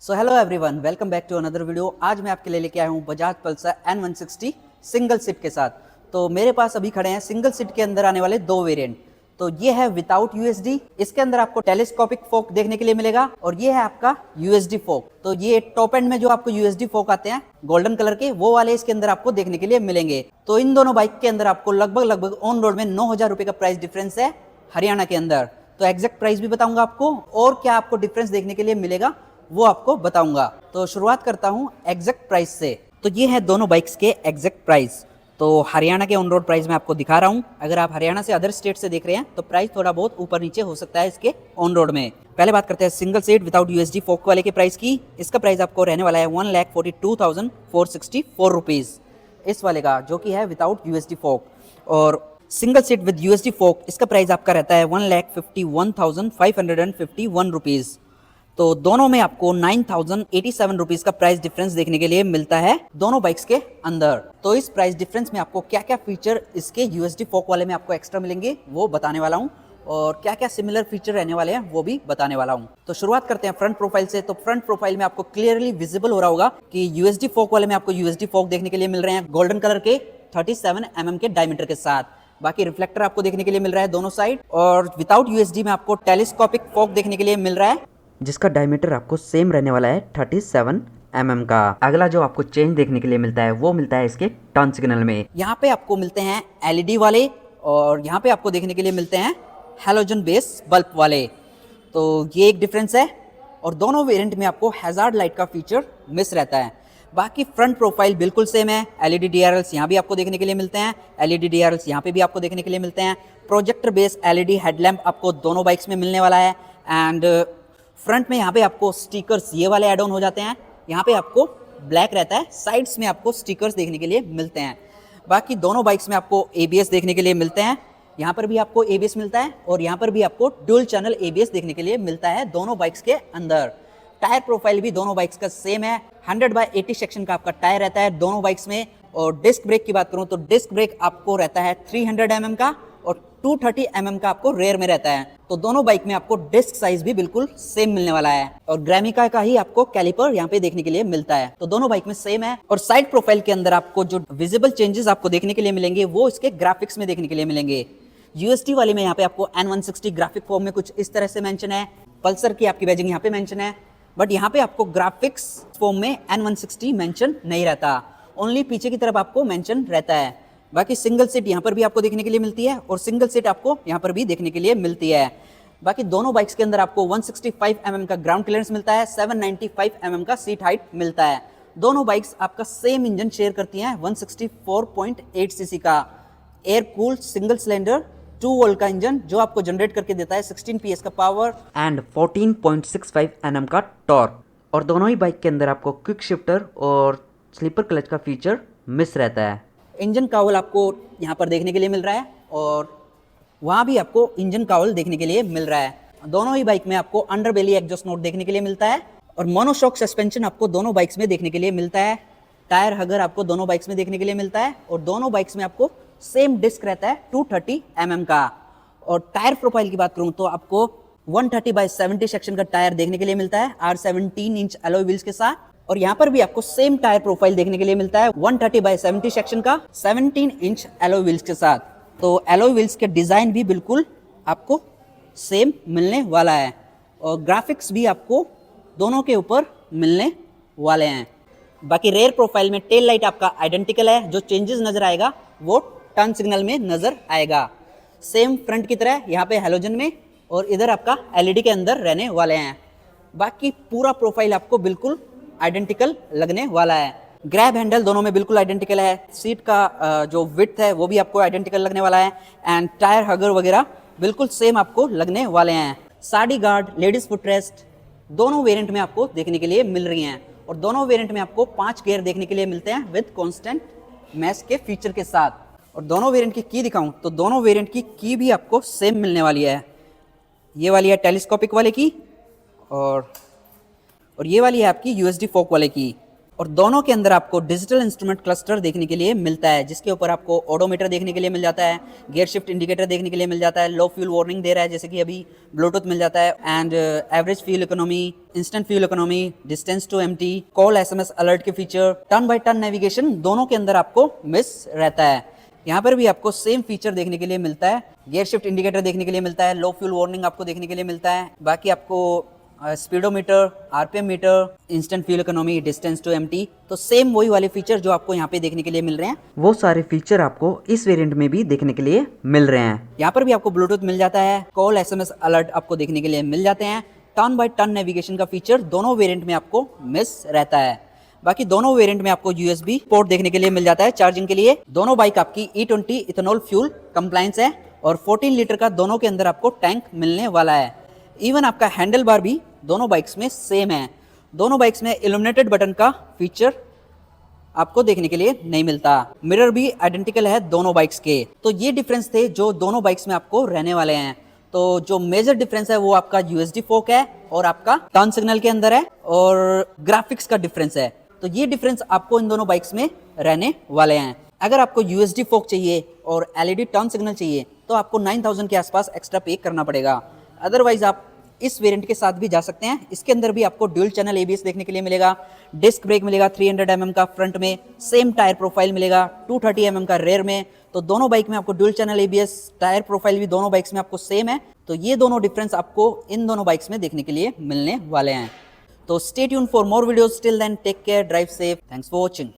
So hello everyone, welcome back to another video. आज मैं आपके लिए लेके आया हूँ Bajaj Pulsar N160 single seat के साथ। तो मेरे पास अभी खड़े हैं सिंगल सीट के अंदर आने वाले दो वेरिएंट। तो ये है विदाउट यूएसडी, इसके अंदर आपको टेलीस्कोपिक फोक देखने के लिए मिलेगा, और ये है आपका यूएसडी फोक। तो ये टॉप एंड में जो आपको यूएसडी फोक आते हैं गोल्डन कलर के, वो वाले इसके अंदर आपको देखने के लिए मिलेंगे। तो इन दोनों बाइक के अंदर आपको लगभग ऑन रोड में 9,000 रुपए का प्राइस डिफरेंस है हरियाणा के अंदर। तो एग्जैक्ट प्राइस भी बताऊंगा आपको, और क्या आपको डिफरेंस देखने के लिए मिलेगा वो आपको बताऊंगा। तो शुरुआत करता हूं एग्जैक्ट प्राइस से। तो ये है दोनों बाइक्स के एग्जैक्ट प्राइस। तो हरियाणा के ऑन रोड प्राइस मैं आपको दिखा रहा हूं। अगर आप हरियाणा से अदर स्टेट से देख रहे हैं तो प्राइस थोड़ा बहुत ऊपर नीचे हो सकता है इसके ऑन रोड में। पहले बात करते हैं सिंगल सीट विदाउट यूएसडी फोक वाले के प्राइस की। इसका प्राइस आपको रहने वाला है 1,42,464 रुपीज इस वाले का, जो कि है विदाउट यूएसडी फोक। और सिंगल सीट विद यूएसडी फोक, इसका प्राइस आपका रहता है 1,51,551 रुपीज। तो दोनों में आपको 9,087 रुपीज का प्राइस डिफरेंस देखने के लिए मिलता है दोनों बाइक्स के अंदर। तो इस प्राइस डिफरेंस में आपको क्या क्या फीचर इसके यूएसडी फोक वाले में आपको एक्स्ट्रा मिलेंगे वो बताने वाला हूँ, और क्या क्या सिमिलर फीचर रहने वाले हैं वो भी बताने वाला हूँ। तो शुरुआत करते हैं फ्रंट प्रोफाइल से। तो फ्रंट प्रोफाइल में आपको क्लियरली विजिबल हो रहा होगा कि यूएसडी फोक वाले में आपको यूएसडी फोक देखने के लिए मिल रहे हैं गोल्डन कलर के 37 mm के डायमीटर के साथ। बाकी रिफ्लेक्टर आपको देखने के लिए मिल रहा है दोनों साइड। और विदाउट यूएसडी में आपको टेलीस्कोपिक फोक देखने के लिए मिल रहा है, जिसका डायमीटर आपको सेम रहने वाला है 37 mm का। अगला जो आपको चेंज देखने के लिए मिलता है वो मिलता है इसके टर्न सिग्नल में। यहाँ पे आपको मिलते हैं एलईडी वाले, और यहाँ पे आपको देखने के लिए मिलते हैं हैलोजन बेस बल्ब वाले। तो ये एक डिफरेंस है, और दोनों वेरिएंट में आपको हैजार्ड लाइट का फीचर मिस रहता है। बाकी फ्रंट प्रोफाइल बिल्कुल सेम है। एलईडी डीआरएल्स यहाँ भी आपको देखने के लिए मिलते हैं, एलईडी डीआरएल्स यहाँ पे भी आपको देखने के लिए मिलते हैं। प्रोजेक्टर बेस एलईडी हेडलैम्प आपको दोनों बाइक्स में मिलने वाला है। एंड फ्रंट में यहाँ पे आपको स्टिकर्स ये वाले ऐड ऑन हो जाते हैं। यहाँ पे आपको ब्लैक रहता है, साइड्स में आपको स्टिकर्स देखने के लिए मिलते हैं। बाकी दोनों बाइक्स में आपको एबीएस देखने के लिए मिलते हैं। यहाँ पर भी आपको एबीएस मिलता है, और यहाँ पर भी आपको डुअल चैनल एबीएस देखने के लिए मिलता है दोनों बाइक्स के अंदर। टायर प्रोफाइल भी दोनों बाइक्स का सेम है। 100/80 सेक्शन का आपका टायर रहता है दोनों बाइक्स में। और डिस्क ब्रेक की बात करूं तो डिस्क ब्रेक आपको रहता है 300 mm का, और 230 mm का आपको रेयर में रहता है। तो दोनों बाइक में आपको डिस्क साइज भी बिल्कुल सेम मिलने वाला है, और ग्रामिका का ही आपको कैलिपर यहाँ पे देखने के लिए मिलता है। तो दोनों बाइक में सेम है। और साइड प्रोफाइल के अंदर आपको जो विजिबल चेंजेस आपको देखने के लिए मिलेंगे वो इसके ग्राफिक्स में देखने के लिए मिलेंगे। यूएसडी वाले में यहाँ पे आपको N160 ग्राफिक फॉर्म में कुछ इस तरह से मेंशन है। पल्सर की आपकी बैजिंग यहाँ पे मेंशन है, बट यहाँ पे आपको ग्राफिक्स फॉर्म में N160 मेंशन नहीं रहता, ओनली पीछे की तरफ आपको मेंशन रहता है। बाकी सिंगल सीट यहाँ पर भी आपको देखने के लिए मिलती है, और सिंगल सीट आपको यहाँ पर भी देखने के लिए मिलती है। बाकी दोनों बाइक्स के अंदर आपको 165 mm का ग्राउंड क्लियरेंस मिलता है, 795 mm का सीट हाइट मिलता है। दोनों बाइक्स आपका सेम इंजन शेयर करती हैं, 164.8 सीसी का air cooled single cylinder 2 volt का इंजन, जो आपको जनरेट करके देता है 16 PS का पावर एंड 14.65 Nm का टॉर्क। और दोनों ही बाइक के अंदर आपको क्विक शिफ्टर और स्लीपर क्लच का फीचर मिस रहता है। इंजन कावल आपको यहाँ पर देखने के लिए मिल रहा है, और वहाँ भी आपको इंजन कावल देखने के लिए मिल रहा है। दोनों ही बाइक में आपको अंडरबेली एग्जॉस्ट नोट देखने के लिए मिलता है, और मोनोशॉक सस्पेंशन आपको दोनों बाइक्स में देखने के लिए मिलता है। टायर हगर आपको दोनों बाइक्स में देखने के लिए मिलता है, और दोनों बाइक्स में आपको सेम डिस्क रहता है 230 mm का। और टायर प्रोफाइल की बात करूं तो आपको 130/70 सेक्शन का टायर देखने के लिए मिलता है R17 इंच एलॉय व्हील्स के साथ। और यहाँ पर भी आपको सेम टायर प्रोफाइल देखने के लिए मिलता है 130/70 सेक्शन का 17 इंच एलॉय व्हील्स के साथ। तो एलॉय व्हील्स के डिजाइन भी बिल्कुल आपको सेम मिलने वाला है, और ग्राफिक्स भी आपको दोनों के ऊपर मिलने वाले हैं। बाकी रेयर प्रोफाइल में टेल लाइट आपका आइडेंटिकल है, जो चेंजेस नजर आएगा वो टर्न सिग्नल में नजर आएगा। सेम फ्रंट की तरह यहाँ पे हैलोजन में, और इधर आपका एलईडी के अंदर रहने वाले हैं। बाकी पूरा प्रोफाइल आपको बिल्कुल आइडेंटिकल लगने वाला है। ग्रैब हैंडल दोनों में बिल्कुल आइडेंटिकल है। सीट का जो विड्थ है वो भी आपको आइडेंटिकल लगने वाला है, एंड टायर हगर वगैरह बिल्कुल सेम आपको लगने वाले हैं। साडी गार्ड, लेडीज फुटरेस्ट दोनों वेरिएंट में आपको देखने के लिए मिल रही हैं, और दोनों वेरिएंट में आपको 5 गियर देखने के लिए मिलते हैं विद कांस्टेंट मैश के फीचर के साथ। और दोनों वेरिएंट की की दिखाऊं तो दोनों वेरिएंट की भी आपको सेम मिलने वाली है। ये वाली है टेलीस्कोपिक वाले की, और ये वाली है आपकी यूएसडी फोक वाले की। और दोनों के अंदर आपको डिजिटल इंस्ट्रूमेंट क्लस्टर देखने के लिए मिलता है, जिसके ऊपर आपको ओडोमीटर देखने के लिए मिल जाता है, गियर शिफ्ट इंडिकेटर देखने के लिए मिल जाता है, लो फ्यूल वार्निंग दे रहा है जैसे कि अभी ब्लूटूथ मिल जाता है, and average fuel economy, instant fuel economy, distance to empty, call SMS alert के feature, turn by turn navigation दोनों के अंदर आपको मिस रहता है। यहाँ पर भी आपको सेम फीचर देखने के लिए मिलता है, गियर शिफ्ट इंडिकेटर देखने के लिए मिलता है, लो फ्यूल वार्निंग आपको देखने के लिए मिलता है, बाकी आपको speedometer, RPM meter, instant fuel economy, distance to empty, तो सेम वही वाले फीचर जो आपको यहाँ पे देखने के लिए मिल रहे हैं, वो सारे फीचर आपको इस वेरिएंट में भी देखने के लिए मिल रहे हैं। यहाँ पर भी आपको ब्लूटूथ मिल जाता है, कॉल SMS अलर्ट आपको देखने के लिए मिल जाते हैं, टर्न बाय टर्न नेविगेशन का फीचर दोनों वेरिएंट में आपको मिस रहता है। बाकी दोनों वेरिएंट में आपको USB पोर्ट देखने के लिए मिल जाता है चार्जिंग के लिए। दोनों बाइक आपकी E20 इथेनॉल फ्यूल कंप्लायंस है और 14 लीटर का दोनों के अंदर आपको टैंक मिलने वाला है। इवन आपका हैंडल बार भी दोनों बाइक्स में सेम है। दोनों बाइक्स में इल्यूमिनेटेड बटन का फीचर आपको देखने के लिए नहीं मिलता। मिरर भी आइडेंटिकल है दोनों बाइक्स के। तो ये डिफरेंस थे जो दोनों बाइक्स में आपको रहने वाले हैं। तो जो मेजर डिफरेंस है वो आपका USD फोक है और आपका टर्न सिग्नल के अंदर है और ग्राफिक्स का डिफरेंस है। तो ये डिफरेंस आपको इन दोनों बाइक्स में रहने वाले हैं। अगर आपको USD फोक चाहिए और LED टर्न सिग्नल चाहिए तो आपको 9000 के आसपास एक्स्ट्रा पे करना पड़ेगा। अदरवाइज आप इस वेरिएंट के साथ भी जा सकते हैं। इसके अंदर भी आपको ड्यूल चैनल ABS देखने के लिए मिलेगा, डिस्क ब्रेक मिलेगा 300 mm का फ्रंट में, सेम टायर प्रोफाइल मिलेगा 230 mm का रेयर में। तो दोनों बाइक में आपको dual channel ABS, tyre profile भी दोनों बाइक्स में आपको सेम है। तो ये दोनों डिफरेंस आपको इन दोनों बाइक्स में देखने के लिए मिलने वाले हैं। तो stay tune for more videos, till then take care, drive safe, thanks for watching.